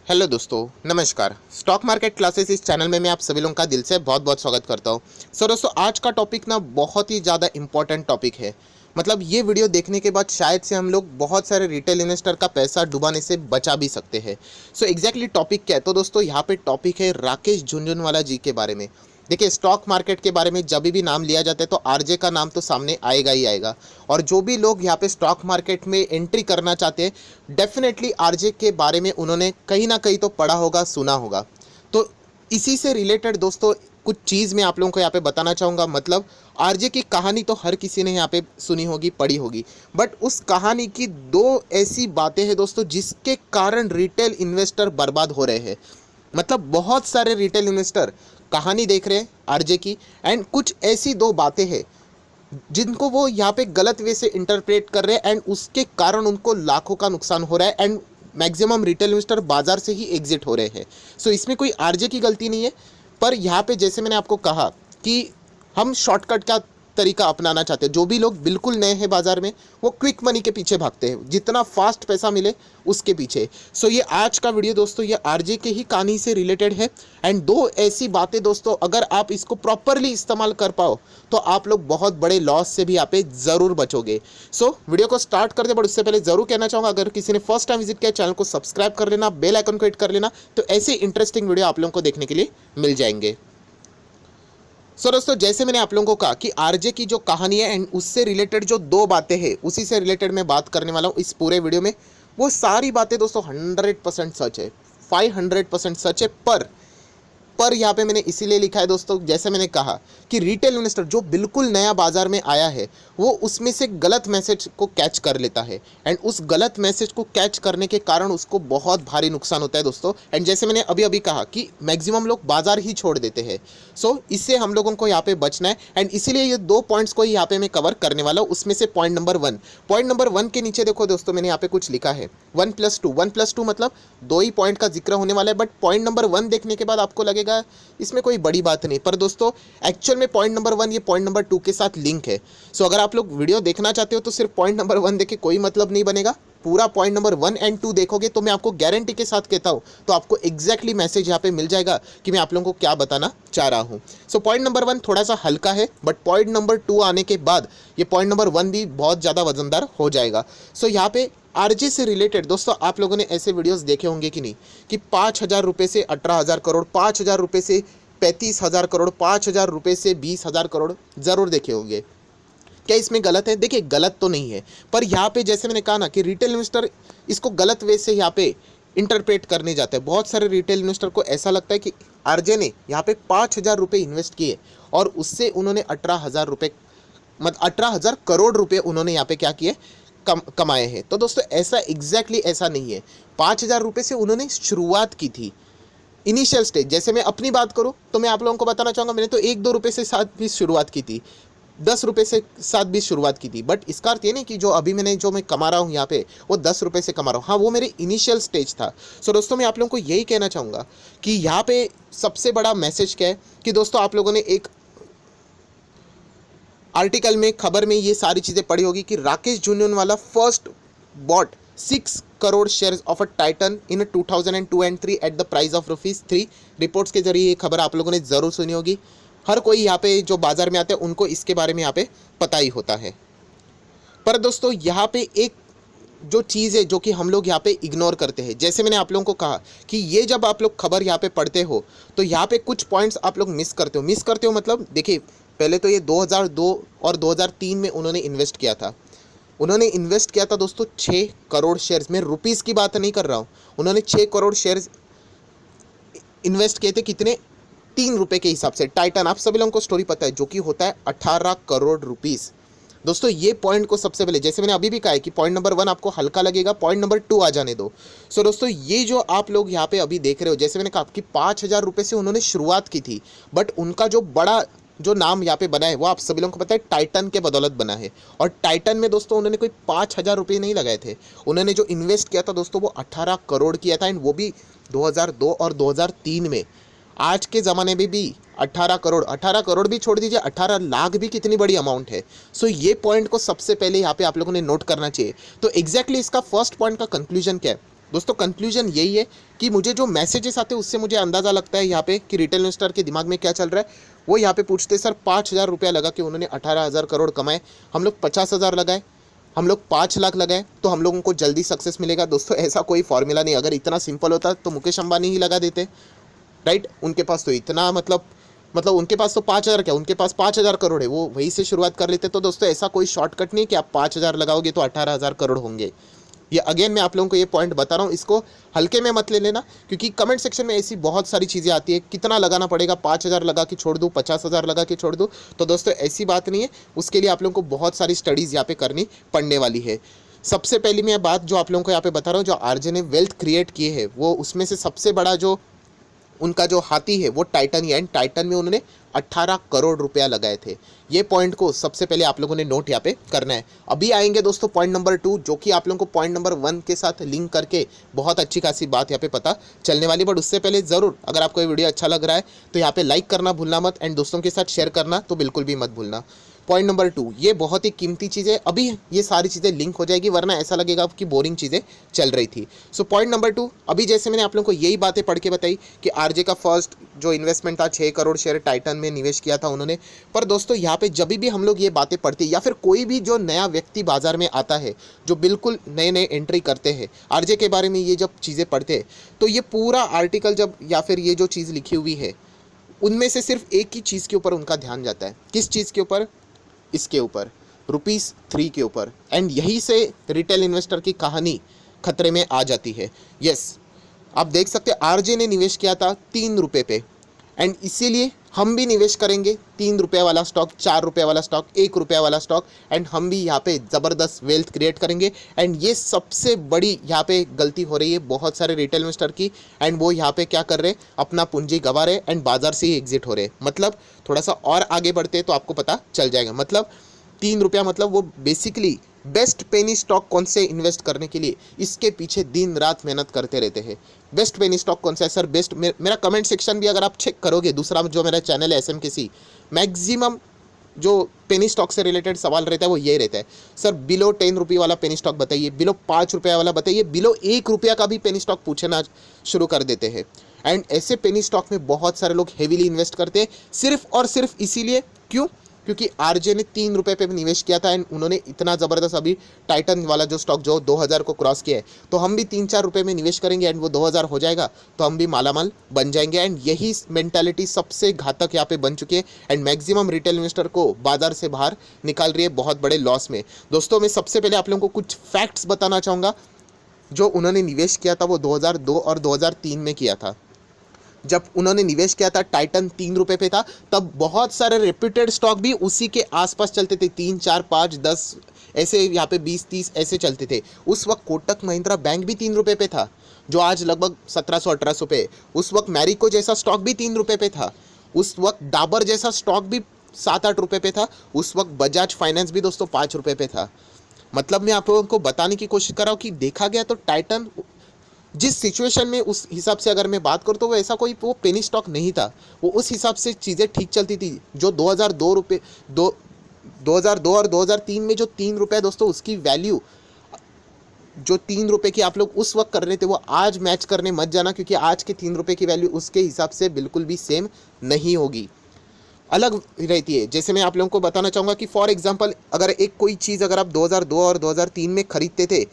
Hello दोस्तों, नमस्कार। Stock market classes इस चैनल में मैं आप सभी लोगों का दिल से बहुत बहुत स्वागत करता हूं। सो दोस्तों, आज का टॉपिक ना बहुत ही ज़्यादा इंपॉर्टेंट टॉपिक है। मतलब ये वीडियो देखने के बाद शायद से हम लोग बहुत सारे रिटेल इन्वेस्टर का पैसा डुबाने से बचा भी सकते हैं। सो एग्जैक्टली टॉपिक क्या है? तो दोस्तों, यहाँ पे टॉपिक है राकेश झुनझुनवाला जी के बारे में। देखिए, स्टॉक मार्केट के बारे में जब भी नाम लिया जाता है तो आरजे का नाम तो सामने आएगा ही आएगा। और जो भी लोग यहाँ पे स्टॉक मार्केट में एंट्री करना चाहते हैं, डेफिनेटली आरजे के बारे में उन्होंने कहीं ना कहीं तो पढ़ा होगा, सुना होगा। तो इसी से रिलेटेड दोस्तों कुछ चीज़ मैं आप लोगों को यहाँ पे बताना चाहूँगा। मतलब आरजे की कहानी तो हर किसी ने यहाँ पे सुनी होगी, पढ़ी होगी, बट उस कहानी की दो ऐसी बातें हैं दोस्तों जिसके कारण रिटेल इन्वेस्टर बर्बाद हो रहे हैं। मतलब बहुत सारे रिटेल इन्वेस्टर कहानी देख रहे हैं आरजे की, एंड कुछ ऐसी दो बातें हैं जिनको वो यहाँ पे गलत वे से इंटरप्रेट कर रहे हैं, एंड उसके कारण उनको लाखों का नुकसान हो रहा है, एंड मैक्सिमम रिटेल इन्वेस्टर बाजार से ही एग्जिट हो रहे हैं। सो इसमें कोई आरजे की गलती नहीं है, पर यहाँ पे जैसे मैंने आपको कहा कि हम शॉर्टकट का तरीका अपनाना चाहते हैं। जो भी लोग बिल्कुल नए हैं बाजार में, वो क्विक मनी के पीछे भागते हैं, जितना फास्ट पैसा मिले उसके पीछे। सो ये आज का वीडियो दोस्तों ये आरजे के ही कहानी से रिलेटेड है, एंड दो ऐसी बातें दोस्तों अगर आप इसको प्रॉपरली इस्तेमाल कर पाओ तो आप लोग बहुत बड़े लॉस से भी यहाँ पे ज़रूर बचोगे। सो वीडियो को स्टार्ट करते बट उससे पहले ज़रूर कहना चाहूँगा, अगर किसी ने फर्स्ट टाइम विजिट किया चैनल को सब्सक्राइब कर लेना, बेल आइकन को हिट कर लेना, तो ऐसे इंटरेस्टिंग वीडियो आप लोगों को देखने के लिए मिल जाएंगे। सो दोस्तों, जैसे मैंने आप लोगों को कहा कि आरजे की जो कहानी है एंड उससे रिलेटेड जो दो बातें हैं, उसी से रिलेटेड मैं बात करने वाला हूँ इस पूरे वीडियो में। वो सारी बातें दोस्तों 100% सच है, 500% सच है। पर यहाँ पे मैंने इसीलिए लिखा है दोस्तों, जैसे मैंने कहा कि रिटेल इन्वेस्टर जो बिल्कुल नया बाजार में आया है वो उसमें से गलत मैसेज को कैच कर लेता है, एंड उस गलत मैसेज को कैच करने के कारण उसको बहुत भारी नुकसान होता है दोस्तों। एंड जैसे मैंने अभी अभी कहा कि मैक्सिमम लोग बाजार ही छोड़ देते हैं। सो इससे हम लोगों को यहाँ पे बचना है, एंड इसीलिए ये दो पॉइंट्स को यहाँ पे मैं कवर करने वाला हूँ। उसमें से पॉइंट नंबर वन के नीचे देखो दोस्तों, मैंने यहाँ पे कुछ लिखा है 1+2 मतलब दो ही पॉइंट का जिक्र होने वाला है। बट पॉइंट नंबर वन देखने के बाद आपको लगेगा इसमें कोई बड़ी बात नहीं, पर दोस्तों एक्चुअल में पॉइंट नंबर वन ये पॉइंट नंबर टू के साथ लिंक है। सो अगर आप लोग वीडियो देखना चाहते हो तो सिर्फ पॉइंट नंबर वन देखे कोई मतलब नहीं बनेगा, पूरा point number one and two देखोगे तो मैं आपको गारंटी के साथ कहता हूं, तो आपको एग्जैक्टली मैसेज यहाँ पे मिल जाएगा कि मैं आप लोगों को क्या बताना चाह रहा हूं। सो पॉइंट नंबर वन थोड़ा सा हल्का है, बट पॉइंट नंबर टू आने के बाद ये पॉइंट नंबर वन भी बहुत ज़्यादा वजनदार हो जाएगा। सो यहाँ पे आरजे से रिलेटेड दोस्तों आप लोगों ने ऐसे वीडियोस देखे होंगे कि नहीं, कि 5,000 रुपये से 18,000 करोड़, 5,000 रुपये से 35,000 करोड़, 5,000 रुपये से 20,000 करोड़, ज़रूर देखे होंगे। क्या इसमें गलत है? देखिए, गलत तो नहीं है, पर यहाँ पे जैसे मैंने कहा ना कि रिटेल इन्वेस्टर इसको गलत वे से यहाँ पे इंटरप्रेट करने जाते हैं। बहुत सारे रिटेल इन्वेस्टर को ऐसा लगता है कि आरजे ने यहाँ पे 5,000 रुपये इन्वेस्ट किए और उससे उन्होंने 18,000 रुपये, मतलब 18,000 करोड़ रुपये उन्होंने यहाँ पे क्या किए, कमाए हैं। तो दोस्तों ऐसा एग्जैक्टली ऐसा नहीं है। 5,000 रुपये से उन्होंने शुरुआत की थी, इनिशियल स्टेज। जैसे मैं अपनी बात करूं तो मैं आप लोगों को बताना चाहूँगा, मैंने तो 1-2 रुपये से 7-20 शुरुआत की थी, 10 रुपये से 7-20 शुरुआत की थी। बट इसका अर्थ ये नहीं कि जो अभी जो मैं कमा रहा हूँ यहाँ पे वो 10 रुपये से कमा रहा हूँ। हाँ, वो मेरे इनिशियल स्टेज था। सो दोस्तों, मैं आप लोगों को यही कहना चाहूँगा कि यहाँ पे सबसे बड़ा मैसेज क्या है कि दोस्तों आप लोगों ने एक आर्टिकल में, खबर में ये सारी चीज़ें पढ़ी होगी कि Rakesh Jhunjhunwala first bought 6 crore shares of a Titan in 2002 and 3 at the price of ₹3। Reports के जरिए ये खबर आप लोगों ने ज़रूर सुनी होगी। हर कोई यहाँ पे जो बाजार में आते हैं उनको इसके बारे में यहाँ पे पता ही होता है। पर दोस्तों यहाँ पे एक जो चीज़ है जो कि हम लोग यहाँ पे इग्नोर करते हैं, जैसे मैंने आप लोगों को कहा कि ये जब आप लोग खबर यहाँ पे पढ़ते हो तो यहाँ पे कुछ पॉइंट्स आप लोग मिस करते हो। मतलब देखिए, पहले तो ये 2002 और 2003 में उन्होंने इन्वेस्ट किया था। उन्होंने इन्वेस्ट किया था दोस्तों 6 करोड़ शेयर्स में, रुपीज़ की बात नहीं कर रहा हूँ। उन्होंने 6 करोड़ शेयर्स इन्वेस्ट किए थे, कितने, 3 रुपये के हिसाब से। टाइटन आप सभी लोगों को स्टोरी पता है, जो कि होता है 18 करोड़ रुपीज़। दोस्तों ये पॉइंट को सबसे पहले, जैसे मैंने अभी भी कहा है कि पॉइंट नंबर वन आपको हल्का लगेगा, पॉइंट नंबर टू आ जाने दो। सो दोस्तों ये जो आप लोग यहाँ पे अभी देख रहे हो, जैसे मैंने कहा कि 5,000 रुपये से उन्होंने शुरुआत की थी, बट उनका जो बड़ा जो नाम यहाँ पे बना है वो आप सभी लोगों को पता है टाइटन के बदौलत बना है। और टाइटन में दोस्तों उन्होंने कोई 5,000 रुपये नहीं लगाए थे। उन्होंने जो इन्वेस्ट किया था दोस्तों वो 18 करोड़ किया था, एंड वो भी 2002 और 2003 में। आज के ज़माने में भी 18 करोड़ भी छोड़ दीजिए, 18 लाख भी कितनी बड़ी अमाउंट है। सो ये पॉइंट को सबसे पहले यहाँ पे आप लोगों ने नोट करना चाहिए। तो एग्जैक्टली इसका फर्स्ट पॉइंट का कंक्लूजन क्या है? दोस्तों कंक्लूजन यही है कि मुझे जो मैसेजेस आते हैं उससे मुझे अंदाज़ा लगता है यहाँ पे कि रिटेल इन्वेस्टर के दिमाग में क्या चल रहा है। वो यहाँ पे पूछते सर 5,000 रुपया लगा के उन्होंने 18,000 करोड़ कमाए, हम लोग 50,000 लगाए, हम लोग 5 लाख लगाए तो हम लोगों को जल्दी सक्सेस मिलेगा। दोस्तों ऐसा कोई फॉर्मूला नहीं, अगर इतना सिंपल होता तो मुकेश अंबानी ही लगा देते, राइट। उनके पास तो इतना मतलब उनके पास तो 5,000 क्या, उनके पास 5,000 करोड़ है, वो वहीं से शुरुआत कर लेते। तो दोस्तों ऐसा कोई शॉर्टकट नहीं कि आप 5,000 लगाओगे तो 18,000 करोड़ होंगे। ये अगेन मैं आप लोगों को ये पॉइंट बता रहा हूँ, इसको हल्के में मत ले लेना, क्योंकि कमेंट सेक्शन में ऐसी बहुत सारी चीज़ें आती है, कितना लगाना पड़ेगा, 5,000 लगा के छोड़ दूँ, 50,000 लगा के छोड़ दूँ। तो दोस्तों ऐसी बात नहीं है, उसके लिए आप लोगों को बहुत सारी स्टडीज़ यहाँ पे करनी पड़ने वाली है। सबसे पहली मैं बात जो आप लोगों को यहाँ पे बता रहा हूँ, जो आरजे ने वेल्थ क्रिएट किए है, वो उसमें से सबसे बड़ा जो उनका जो हाथी है वो टाइटन ही है। एंड टाइटन में उन्होंने 18 करोड़ रुपया लगाए थे। ये पॉइंट को सबसे पहले आप लोगों ने नोट यहाँ पे करना है। अभी आएंगे दोस्तों पॉइंट नंबर 2, जो कि आप लोगों को पॉइंट नंबर 1 के साथ लिंक करके बहुत अच्छी खासी बात यहाँ पे पता चलने वाली। बट उससे पहले ज़रूर अगर आपको ये वीडियो अच्छा लग रहा है तो यहाँ पे लाइक करना भूलना मत, एंड दोस्तों के साथ शेयर करना तो बिल्कुल भी मत भूलना। पॉइंट नंबर 2, ये बहुत ही कीमती चीज़ है, अभी ये सारी चीज़ें लिंक हो जाएगी, वरना ऐसा लगेगा कि बोरिंग चीज़ें चल रही थी। सो पॉइंट नंबर 2, अभी जैसे मैंने आप लोगों को यही बातें पढ़ के बताई कि आरजे का फर्स्ट जो इन्वेस्टमेंट था 6 करोड़ शेयर टाइटन में निवेश किया था उन्होंने। पर दोस्तों यहाँ पे जब भी हम लोग ये बातें पढ़ते हैं, या फिर कोई भी जो नया व्यक्ति बाजार में आता है, जो बिल्कुल नए नए एंट्री करते हैं, आरजे के बारे में ये जब चीज़ें पढ़ते हैं, तो ये पूरा आर्टिकल जब या फिर ये जो चीज़ लिखी हुई है, उनमें से सिर्फ एक ही चीज़ के ऊपर उनका ध्यान जाता है। किस चीज़ के ऊपर? इसके ऊपर, ₹3 के ऊपर। एंड यहीं से रिटेल इन्वेस्टर की कहानी खतरे में आ जाती है। यस, आप देख सकते हैं आरजे ने निवेश किया था ₹3 पे, एंड इसीलिए हम भी निवेश करेंगे ₹3 वाला स्टॉक, ₹4 वाला स्टॉक, ₹1 वाला स्टॉक, एंड हम भी यहाँ पे ज़बरदस्त वेल्थ क्रिएट करेंगे। एंड ये सबसे बड़ी यहाँ पे गलती हो रही है बहुत सारे रिटेल इन्वेस्टर की, एंड वो यहाँ पे क्या कर रहे हैं, अपना पूंजी गंवा रहे एंड बाजार से ही एग्जिट हो रहे। मतलब थोड़ा सा और आगे बढ़ते तो आपको पता चल जाएगा। मतलब ₹3 मतलब वो बेसिकली बेस्ट पेनी स्टॉक कौन से इन्वेस्ट करने के लिए इसके पीछे दिन रात मेहनत करते रहते हैं। बेस्ट पेनी स्टॉक कौन सा है सर? बेस्ट मेरा कमेंट सेक्शन भी अगर आप चेक करोगे, दूसरा जो मेरा चैनल है SMKC, मैक्सिमम जो पेनी स्टॉक से रिलेटेड सवाल रहता है वो ये रहता है, सर बिलो ₹10 वाला पेनी स्टॉक बताइए, बिलो ₹5 वाला बताइए, बिलो ₹1 का भी पेनी स्टॉक पूछना शुरू कर देते हैं। एंड ऐसे पेनी स्टॉक में बहुत सारे लोग हेवीली इन्वेस्ट करते हैं, सिर्फ और सिर्फ इसीलिए। क्यों? क्योंकि आरजे ने ₹3 पे निवेश किया था, एंड उन्होंने इतना ज़बरदस्त अभी टाइटन वाला जो स्टॉक जो 2000 को क्रॉस किया है, तो हम भी ₹3-4 में निवेश करेंगे एंड वो 2000 हो जाएगा, तो हम भी मालामाल बन जाएंगे। एंड यही मेंटालिटी सबसे घातक यहाँ पे बन चुकी है, एंड मैक्सिमम रिटेल इन्वेस्टर को बाजार से बाहर निकाल रही है बहुत बड़े लॉस में। दोस्तों मैं सबसे पहले आप लोगों को कुछ फैक्ट्स बताना चाहूँगा। जो उन्होंने निवेश किया था वो 2002 और 2003 में किया था। जब उन्होंने निवेश किया था टाइटन ₹3 पे था, तब बहुत सारे रेप्यूटेड स्टॉक भी उसी के आसपास चलते थे, 3, 4, 5, 10 ऐसे, यहाँ पे 20, 30 ऐसे चलते थे। उस वक्त कोटक महिंद्रा बैंक भी ₹3 पे था, जो आज लगभग 1700-1800 पे। उस वक्त मैरिको जैसा स्टॉक भी ₹3 पे था। उस वक्त डाबर जैसा स्टॉक भी ₹7-8 पे था। उस वक्त बजाज फाइनेंस भी दोस्तों ₹5 पे था। मतलब मैं आप लोगों को बताने की कोशिश कर रहा हूँ कि देखा गया तो टाइटन जिस सिचुएशन में, उस हिसाब से अगर मैं बात करूँ तो वो ऐसा कोई वो पेनी स्टॉक नहीं था। वो उस हिसाब से चीज़ें ठीक चलती थी। जो 2002 और 2003 में जो ₹3 दोस्तों उसकी वैल्यू, जो ₹3 की आप लोग उस वक्त कर रहे थे, वो आज मैच करने मत जाना, क्योंकि आज के ₹3 की वैल्यू उसके हिसाब से बिल्कुल भी सेम नहीं होगी, अलग रहती है। जैसे मैं आप लोगों को बताना चाहूँगा कि फॉर एग्जांपल अगर एक कोई चीज़ अगर आप 2002 और 2003 में खरीदते थे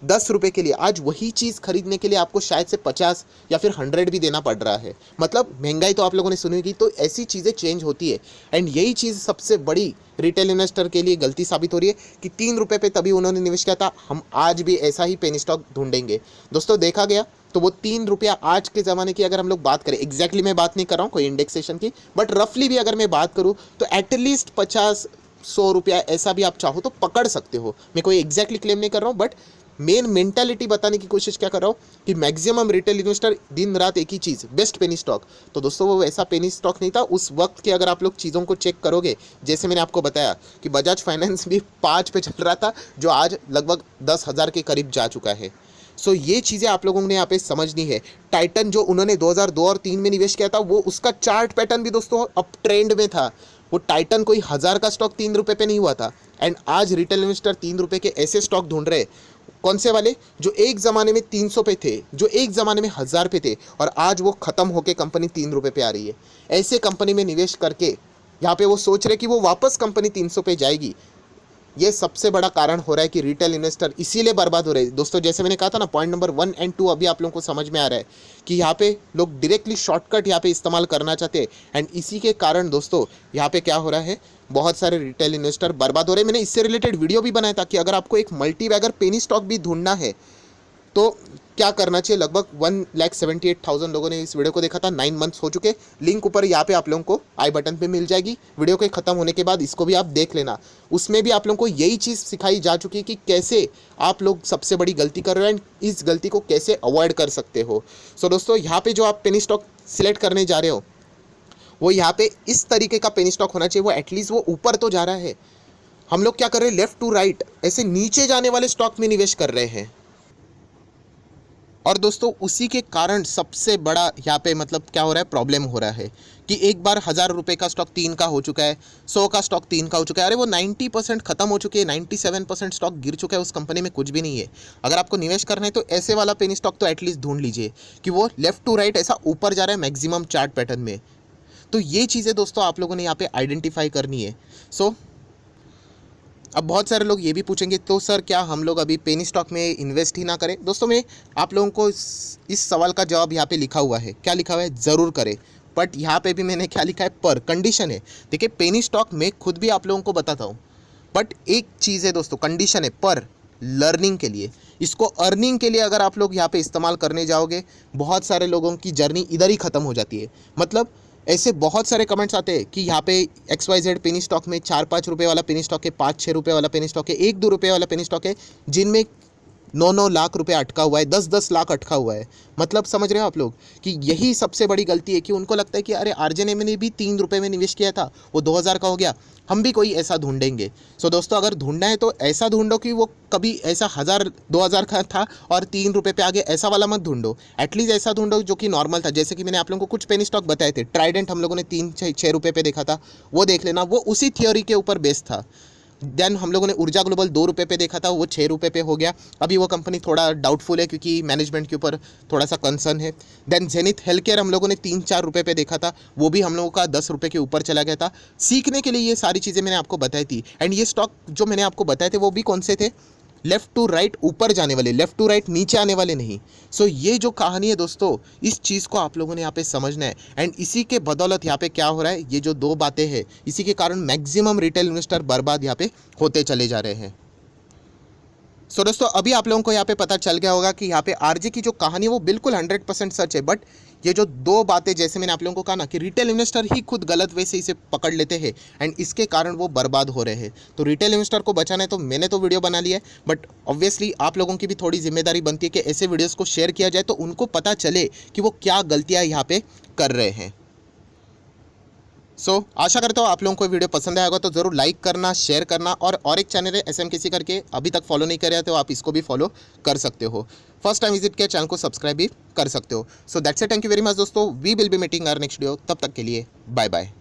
₹10 के लिए, आज वही चीज़ खरीदने के लिए आपको शायद से 50 या फिर 100 भी देना पड़ रहा है। मतलब महंगाई तो आप लोगों ने सुनी होगी। तो ऐसी चीज़ें चेंज होती है, एंड यही चीज़ सबसे बड़ी रिटेल इन्वेस्टर के लिए गलती साबित हो रही है कि ₹3 पे तभी उन्होंने निवेश किया था। हम आज भी ऐसा ही पेनी स्टॉक ढूंढेंगे। दोस्तों देखा गया तो वो ₹3 आज के ज़माने की अगर हम लोग बात करें, एग्जैक्टली मैं बात नहीं कर रहा हूँ कोई इंडेक्सेशन की, बट रफली भी अगर मैं बात करूँ तो एटलीस्ट 50-100 रुपया ऐसा भी आप चाहो तो पकड़ सकते हो। मैं कोई एग्जैक्टली क्लेम नहीं कर रहा हूँ, बट मेन मेंटालिटी बताने की कोशिश क्या कर रहा हूँ कि मैक्सिमम रिटेल इन्वेस्टर दिन रात एक ही चीज़, बेस्ट पेनी स्टॉक। तो दोस्तों वो ऐसा पेनी स्टॉक नहीं था उस वक्त के। अगर आप लोग चीज़ों को चेक करोगे, जैसे मैंने आपको बताया कि बजाज फाइनेंस भी 5 पे चल रहा था, जो आज लगभग 10,000 के करीब जा चुका है। सो ये चीज़ें आप लोगों ने यहाँ पे समझनी है। टाइटन जो उन्होंने 2002 और 3 में निवेश किया था, वो उसका चार्ट पैटर्न भी दोस्तों अप ट्रेंड में था। वो टाइटन कोई 1000 का स्टॉक ₹3 पे नहीं हुआ था, एंड आज रिटेल इन्वेस्टर ₹3 के ऐसे स्टॉक ढूंढ रहे हैं कौन से वाले? जो एक ज़माने में 300 पे थे, जो एक ज़माने में 1000 पे थे और आज वो ख़त्म होके कंपनी 3 रुपये पे आ रही है। ऐसे कंपनी में निवेश करके यहाँ पे वो सोच रहे कि वो वापस कंपनी 300 पे जाएगी। ये सबसे बड़ा कारण हो रहा है कि रिटेल इन्वेस्टर इसीलिए बर्बाद हो रहे हैं दोस्तों। जैसे मैंने कहा था ना, पॉइंट नंबर 1 एंड 2 अभी आप लोगों को समझ में आ रहा है कि यहाँ पे लोग डायरेक्टली शॉर्टकट यहाँ पे इस्तेमाल करना चाहते हैं एंड इसी के कारण दोस्तों यहाँ पे क्या हो रहा है, बहुत सारे रिटेल इन्वेस्टर बर्बाद हो रहे हैं। मैंने इससे रिलेटेड वीडियो भी बनाया था कि अगर आपको एक मल्टी बैगर पेनी स्टॉक भी ढूंढना है तो क्या करना चाहिए। लगभग 1,78,000 लोगों ने इस वीडियो को देखा था, 9 मंथ्स हो चुके। लिंक ऊपर यहाँ पे आप लोगों को आई बटन पे मिल जाएगी। वीडियो के ख़त्म होने के बाद इसको भी आप देख लेना। उसमें भी आप लोगों को यही चीज़ सिखाई जा चुकी है कि कैसे आप लोग सबसे बड़ी गलती कर रहे हो एंड इस गलती को कैसे अवॉइड कर सकते हो। सो दोस्तों, यहाँ पे जो आप पेनी स्टॉक सिलेक्ट करने जा रहे हो वो यहाँ पे इस तरीके का पेनी स्टॉक होना चाहिए। वो एटलीस्ट वो ऊपर तो जा रहा है। हम लोग क्या कर रहे हैं, लेफ्ट टू राइट ऐसे नीचे जाने वाले स्टॉक में निवेश कर रहे हैं। और दोस्तों उसी के कारण सबसे बड़ा यहाँ पे मतलब क्या हो रहा है, प्रॉब्लम हो रहा है कि एक बार 1000 रुपये का स्टॉक 3 का हो चुका है, 100 का स्टॉक 3 का हो चुका है। अरे वो 90% खत्म हो चुके हैं, 97% स्टॉक गिर चुका है, उस कंपनी में कुछ भी नहीं है। अगर आपको निवेश करना है तो ऐसे वाला पेनी स्टॉक तो एटलीस्ट ढूंढ लीजिए कि वो लेफ्ट टू राइट ऐसा ऊपर जा रहा है मैक्सिमम चार्ट पैटर्न में। तो ये चीज़ें दोस्तों आप लोगों ने यहाँ पे आइडेंटिफाई करनी है। सो अब बहुत सारे लोग ये भी पूछेंगे तो सर क्या हम लोग अभी पेनी स्टॉक में इन्वेस्ट ही ना करें? दोस्तों मैं आप लोगों को इस सवाल का जवाब यहाँ पे लिखा हुआ है। क्या लिखा हुआ है? ज़रूर करें। बट यहाँ पे भी मैंने क्या लिखा है, पर कंडीशन है। देखिए पेनी स्टॉक में खुद भी आप लोगों को बताता हूँ, बट एक चीज़ है दोस्तों, कंडीशन है, पर लर्निंग के लिए। इसको अर्निंग के लिए अगर आप लोग यहाँ पे इस्तेमाल करने जाओगे, बहुत सारे लोगों की जर्नी इधर ही ख़त्म हो जाती है। मतलब ऐसे बहुत सारे कमेंट्स आते हैं कि यहाँ पे XYZ पेनी स्टॉक में 4-5 रुपये वाला पेनी स्टॉक है, 5-6 रुपये वाला पेनी स्टॉक है, 1-2 रुपये वाला पेनी स्टॉक है, जिनमें 9-9 लाख रुपए अटका हुआ है, 10-10 लाख अटका हुआ है। मतलब समझ रहे हो आप लोग कि यही सबसे बड़ी गलती है कि उनको लगता है कि अरे आरजे ने भी 3 रुपये में निवेश किया था, वो 2000 का हो गया, हम भी कोई ऐसा ढूंढेंगे। सो दोस्तों अगर ढूंढना है तो ऐसा ढूंढो कि वो कभी ऐसा 1000-2000 का था और 3 रुपये पे आगे, ऐसा वाला मत ढूंढो। एटलीस्ट ऐसा ढूंढो जो कि नॉर्मल था। जैसे कि मैंने आप लोगों को कुछ पेनी स्टॉक बताए थे। ट्राइडेंट हम लोगों ने 3-6 रुपये पे देखा था, वो देख लेना, वो उसी थियोरी के ऊपर बेस्ड था। देन हम लोगों ने ऊर्जा ग्लोबल 2 रुपये पे देखा था, वो 6 रुपये पे हो गया। अभी वो कंपनी थोड़ा डाउटफुल है क्योंकि मैनेजमेंट के ऊपर थोड़ा सा कंसर्न है। देन जेनिथ हेल्थ केयर हम लोगों ने 3-4 रुपये पे देखा था, वो भी हम लोगों का 10 रुपये के ऊपर चला गया था। सीखने के लिए ये सारी चीज़ें मैंने आपको बताई थी। एंड ये स्टॉक जो मैंने आपको बताए थे वो भी कौन से थे, लेफ़्ट टू राइट ऊपर जाने वाले, लेफ़्ट टू राइट नीचे आने वाले नहीं। सो ये जो कहानी है दोस्तों, इस चीज़ को आप लोगों ने यहाँ पे समझना है। एंड इसी के बदौलत यहाँ पे क्या हो रहा है, ये जो 2 बातें हैं, इसी के कारण मैक्सिमम रिटेल इन्वेस्टर बर्बाद यहाँ पे होते चले जा रहे हैं। सो दोस्तों अभी आप लोगों को यहाँ पे पता चल गया होगा कि यहाँ पे आरजे की जो कहानी है वो बिल्कुल 100% सच है। बट ये जो 2 बातें, जैसे मैंने आप लोगों को कहा ना कि रिटेल इन्वेस्टर ही खुद गलत वे से इसे पकड़ लेते हैं एंड इसके कारण वो बर्बाद हो रहे हैं। तो रिटेल इन्वेस्टर को बचाना है तो मैंने तो वीडियो बना लिया है, बट ऑब्वियसली आप लोगों की भी थोड़ी जिम्मेदारी बनती है कि ऐसे वीडियोज़ को शेयर किया जाए तो उनको पता चले कि वो क्या गलतियाँ यहाँ पे कर रहे हैं। आशा करता हूँ आप लोगों को वीडियो पसंद आया होगा, तो ज़रूर लाइक करना, शेयर करना। और एक चैनल है SMKC करके, अभी तक फॉलो नहीं कर रहे तो आप इसको भी फॉलो कर सकते हो। फर्स्ट टाइम विजिट किया, चैनल को सब्सक्राइब भी कर सकते हो। So that's it, thank you very much दोस्तों। We will be meeting our next video. तब तक के लिए बाय बाय।